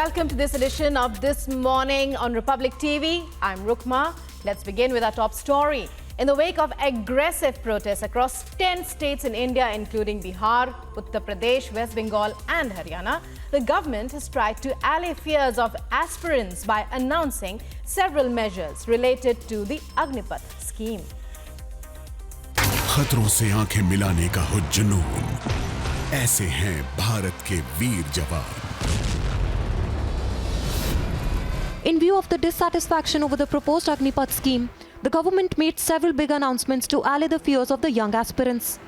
welcome to this edition of This Morning on Republic TV. I'm Rukma. Let's begin with our top story. In the wake of aggressive protests across 10 states in India, including Bihar, Uttar Pradesh, West Bengal and Haryana, the government has tried to allay fears of aspirants by announcing several measures related to the Agnipath scheme. खतरों से आंखें मिलाने का हो जुनून, ऐसे हैं भारत के वीर जवान. In view of the dissatisfaction over the proposed Agnipath scheme, the government made several big announcements to allay the fears of the young aspirants.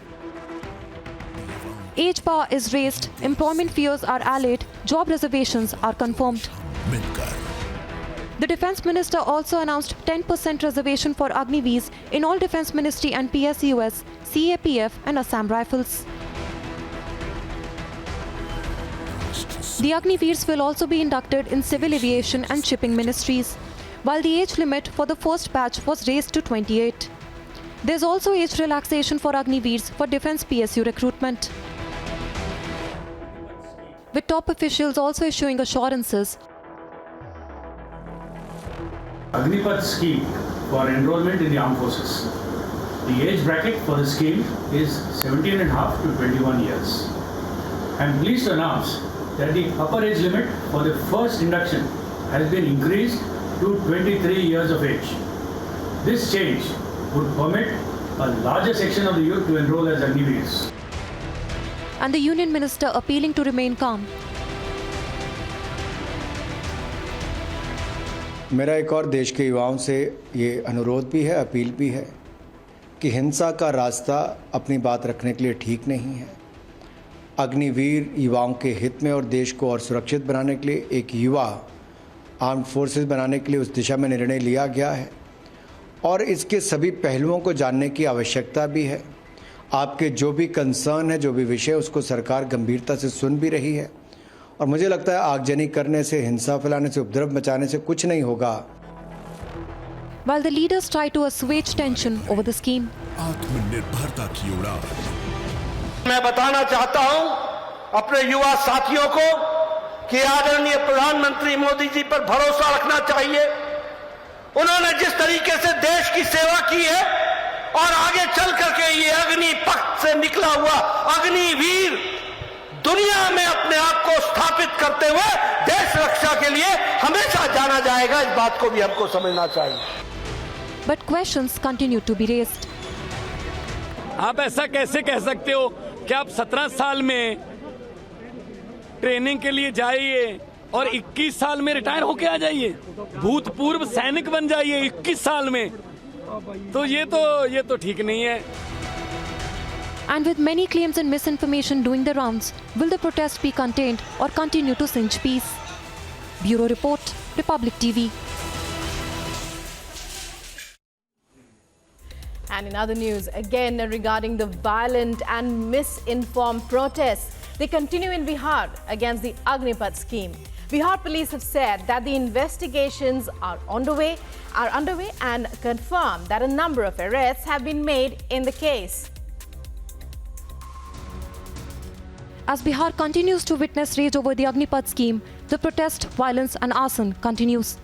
Age bar is raised, employment fears are allayed, job reservations are confirmed. The Defence Minister also announced 10% reservation for Agniveers in all Defence Ministry and PSUs, CAPF and Assam Rifles. The Agniveers will also be inducted in Civil Aviation and Shipping Ministries, while the age limit for the first batch was raised to 28. There's also age relaxation for Agniveers for Defence PSU recruitment, with top officials also issuing assurances. Agnipath scheme for enrollment in the armed forces. The age bracket for the scheme is 17.5 to 21 years. I am pleased to announce that the upper age limit for the first induction has been increased to 23 years of age. This change would permit a larger section of the youth to enroll as Agniveers. And the Union Minister appealing to remain calm. मेरा एक और देश के युवाओं से ये अनुरोध भी है, अपील भी है कि हिंसा का रास्ता अपनी बात रखने के लिए ठीक नहीं है. अग्निवीर युवाओं के हित में और देश को और सुरक्षित बनाने के लिए एक युवा आर्म्ड फोर्सेस बनाने के लिए उस दिशा में निर्णय लिया गया है और इसके सभी पहलुओं को जानने की आवश्यकता भी है. आपके जो भी कंसर्न है, जो भी विषय, उसको सरकार गंभीरता से सुन भी रही है और मुझे लगता है आगजनी करने से, हिंसा फैलाने से, उपद्रव मचाने से कुछ नहीं होगा. While the leaders try to assuage tension over the scheme, आत्मनिर्भरता की उड़ान. मैं बताना चाहता हूं अपने युवा साथियों को कि आदरणीय प्रधानमंत्री मोदी जी पर भरोसा रखना चाहिए. उन्होंने जिस तरीके से देश की सेवा की है और आगे चल करके ये अग्निपथ से निकला हुआ अग्निवीर दुनिया में अपने आप को स्थापित करते हुए देश रक्षा के लिए हमेशा जाना जाएगा. इस बात को भी हमको समझना चाहिए. but questions continue to be raised. आप ऐसा कैसे कह सकते हो कि आप 17 साल में ट्रेनिंग के लिए जाइए और 21 साल में रिटायर होके आ जाइए, भूतपूर्व सैनिक बन जाइए 21 साल में, तो ये तो ठीक नहीं है. And with many claims and misinformation doing the rounds, will the protest be contained or continue to singe peace? Bureau Report, Republic TV. And in other news, again regarding the violent and misinformed protests, they continue in Bihar against the Agnipath scheme. Bihar police have said that the investigations are underway and confirmed that a number of arrests have been made in the case. As Bihar continues to witness rage over the Agnipath scheme, the protest, violence and arson continues.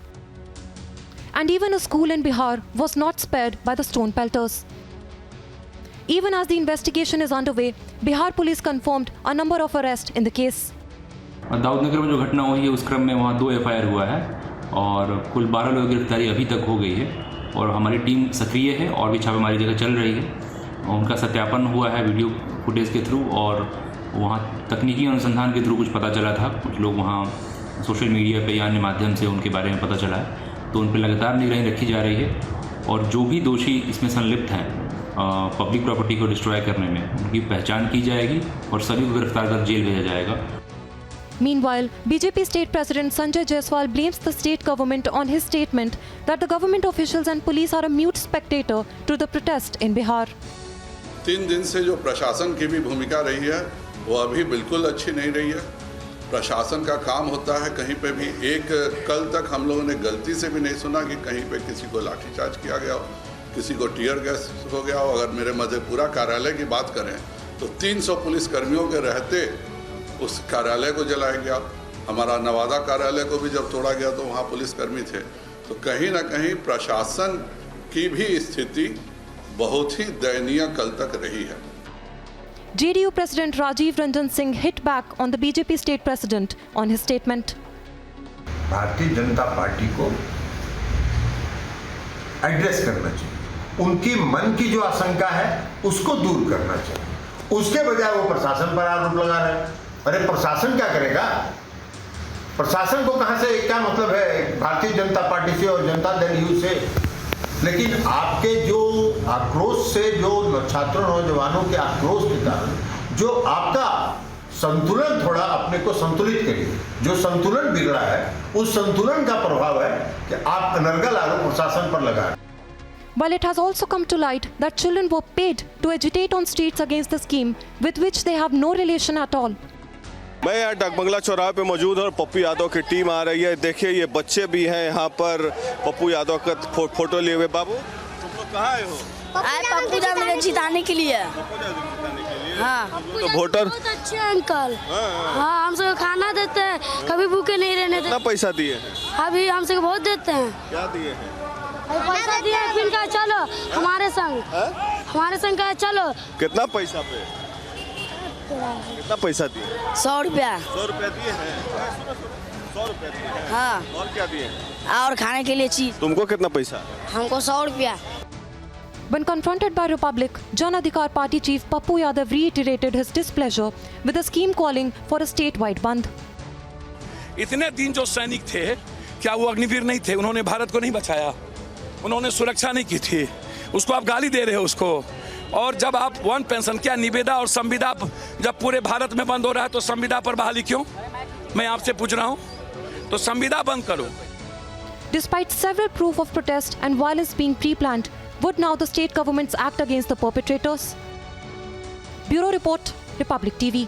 And even a school in Bihar was not spared by the stone pelters. Even as the investigation is underway, Bihar police confirmed a number of arrests in the case. Daudnagar में जो घटना हुई है उस क्रम में वहाँ 2 FIR हुआ है और कुल 12 लोगों की गिरफ्तारी अभी तक हो गई है और हमारी टीम सक्रिय है और भी छापेमारी जगह चल रही है. उनका सत्यापन हुआ है वीडियो फुटेज के थ्रू और वहाँ तकनीकी अनुसंधान के थ्रू कुछ पता चला था. कुछ लोग वहाँ सोशल मीडिया पे या अन्य माध्यम से उनके बारे में पता चला है, तो उन पर लगातार निगरानी रखी जा रही है और जो भी दोषी इसमें संलिप्त हैं पब्लिक प्रॉपर्टी को डिस्ट्रॉय करने में, उनकी पहचान की जाएगी और सभी को गिरफ्तार कर जेल भेजा जाएगा. Meanwhile, BJP State President Sanjay Jaiswal blames the state government on his statement that the government officials and police are a mute spectator to the protest in Bihar. 3 दिन से जो प्रशासन की भी भूमिका रही है वो अभी बिल्कुल अच्छी नहीं रही है. प्रशासन का काम होता है कहीं पे भी, एक कल तक हम लोगों ने गलती से भी नहीं सुना कि कहीं पे किसी को लाठीचार्ज किया गया हो, किसी को टीयर गैस हो गया हो. अगर मेरे मधेपुरा कार्यालय की बात करें तो 300 पुलिस कर्मियों के रहते उस कार्यालय को जलाया गया. हमारा नवादा कार्यालय को भी जब तोड़ा गया तो वहाँ पुलिसकर्मी थे। तो कहीं ना कहीं प्रशासन की भी स्थिति बहुत ही दयनीय कल तक रही है। JDU President Rajiv Ranjan Singh hit back on the BJP state president on his statement. Bharatiya Janata party को एड्रेस करना चाहिए, उनकी मन की जो आशंका है उसको दूर करना चाहिए। उसके बजाय वो प्रशासन पर आरोप लगा रहे हैं। अरे प्रशासन क्या करेगा? प्रशासन को कहां से क्या मतलब है भारतीय जनता पार्टी से और जनता दल यू से? लेकिन आपके जो आक्रोश से, जो छात्रों नौजवानों के आक्रोश के कारण जो आपका संतुलन, थोड़ा अपने को संतुलित करिए। जो संतुलन बिगड़ा है उस संतुलन का प्रभाव है कि आप अनर्गल आरोप प्रशासन पर लगा रहे हैं। While it has also come to light that children were paid to agitate on streets against the scheme with which they have no relation at all. मैं यहाँ डगबंगला चौराहे पे मौजूद हूँ और पप्पू यादव की टीम आ रही है। देखिए ये बच्चे भी हैं यहाँ पर पप्पू यादव का फोटो लिए हुए। बाबू तुम लोग कहाँ आए हो? आए पप्पू यादव जिताने के लिए। हाँ तो वोटर बहुत अच्छे अंकल। हाँ हम सबको खाना देते हैं, कभी भूखे नहीं रहने देते। कितना पैसा दिए हैं? अभी हम सबको बहुत देते हैं। क्या दिए हैं? पैसा दिए फिर का चलो हमारे संग, हमारे संग का चलो। कितना पैसा पे? कितना पैसा दिए? 100 रुपया। 100 रुपया दिए हैं? 100 रुपया दिए हैं? हाँ और क्या दिए हैं? और खाने के लिए चीज। तुमको कितना पैसा? हमको 100 रुपया। When confronted by Republic, Jan Adhikar Party chief Pappu Yadav reiterated his displeasure with a scheme calling for a statewide बंद। इतने दिन जो सैनिक थे, क्या वो अग्निवीर नहीं थे? उन्होंने भारत को नहीं बचाया, उन्होंने सुरक्षा नहीं की थी, उसको आप गाली दे रहे हो उसको। और जब आप वन पेंशन, क्या निविदा और संविदा जब पूरे भारत में बंद हो रहा है तो संविदा पर बहाली क्यों? मैं आपसे पूछ रहा हूँ, तो संविदा बंद करो। Despite several proof of protest and violence being pre-planned, would now the state governments act against the perpetrators? Bureau Report, Republic TV.